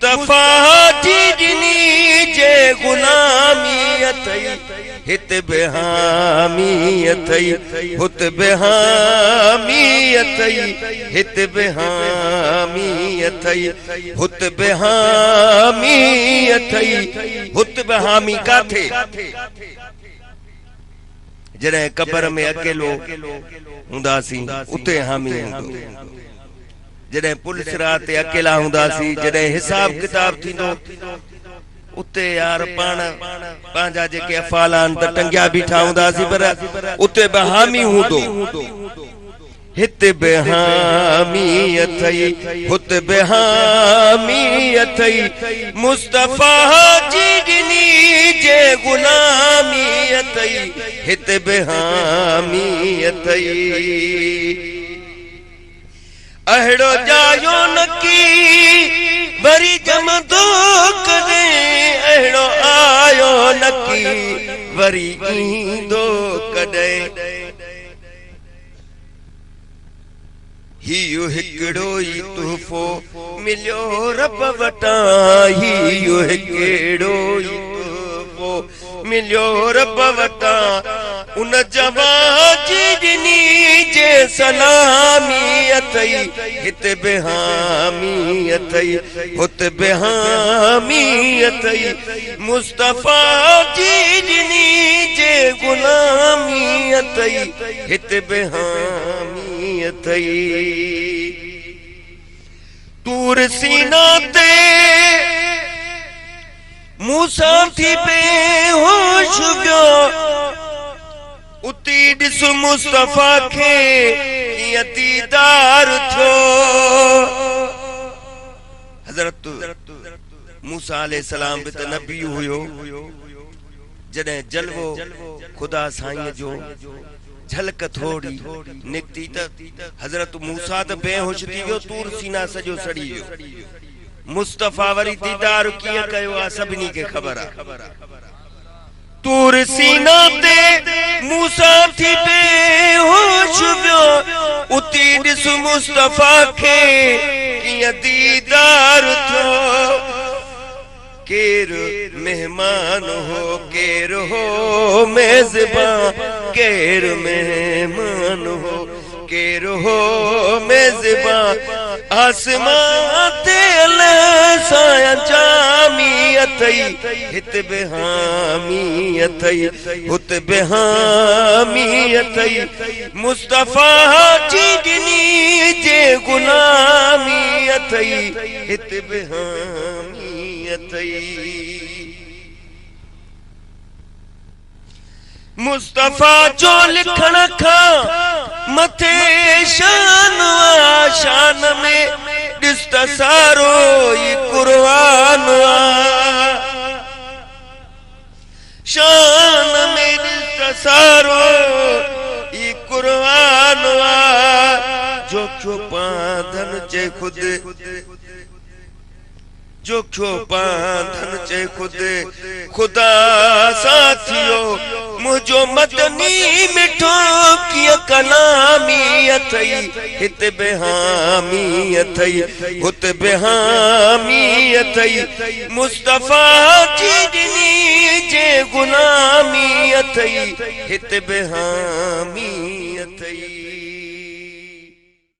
मुस्तफा जी जिनी जे गुलामी अथई हित बेहामी अथई हुत बेहामी अथई हित बेहामी अथई हुत बेहामी अथई हुत बेहामी काथे जॾहिं कब्र में अकेलो हूंदासीं उते हामी हूंदो जॾहिं पुलिस रात ते अकेला हूंदासीं जॾहिं हिसाब किताब थींदो उते यार पाण पंहिंजा जेके अफ़ाल आहिनि त टंगिया बीठा हूंदासीं पर उते बि हामी हूंदो हिते बि हामी अथई हुत बि हामी अथई मुस्तफा जी ॾिनी जे गुलामी अथई हिते बि हामी अथई अहिड़ो जायो न की वरी जमदो कॾहिं अहिड़ो आयो न की वरी ईंदो कॾहिं हियो हिकिड़ो ई तोहफ़ो मिलियो रब वटां हियो हिकिड़ो ई तोहफ़ो मिलियो रब वटां उन जवां जी ॾिनी जे सलामी अथई हित बि हामी अथई हुत बि हामी अथई मुस्तफा जी ॾिनी जे गुलामी अथई हित बि हामी अथई तूर सीना ते मूसा थी बेहोश वियो उती ॾिस मुस्तफा खे कीअं दीदार थियो हज़रत मूसा अलैहिस्सलाम बि त नबी हुयो जॾहिं जलवो खुदा साईं जो झलक थोड़ी निकती त हज़रत मूसा त बेहोश थी वियो तूर सीना सॼो सड़ी वियो मुस्तफा वरी दीदार कीअं कयो आहे सभिनी खे ख़बर आहे तूर सीना ते मूसा थी बेहोश वियो उती ॾिस मुस्तफा खे कीअं दीदार थियो केर मेहमान हो केर हो मेज़बान केर मेहमान हो केर हो मेज़बान आसमान ते साया जामी अथई हित बि हामी अथई हुत बि हामी अथई मुस्तफा जी ॾिनी जे गुलामी अथई हित बि हामी अथई मुस्तफा जो लिखण खां मथे शान शान में ॾिस त सारो ई क़ुर्आन शान में ॾिस त सारो ई क़ुर्आन जो क्यों बांधन चे खुद जो क्यों बांधन चे खुद खुदा साथियो मुझो मदनी मिठो किया कलामी अथई हित बि हामी अथई हुत बि हामी अथई मुस्तफा जी ॾिनी जे गुलामी अथई हित बि हामी अथई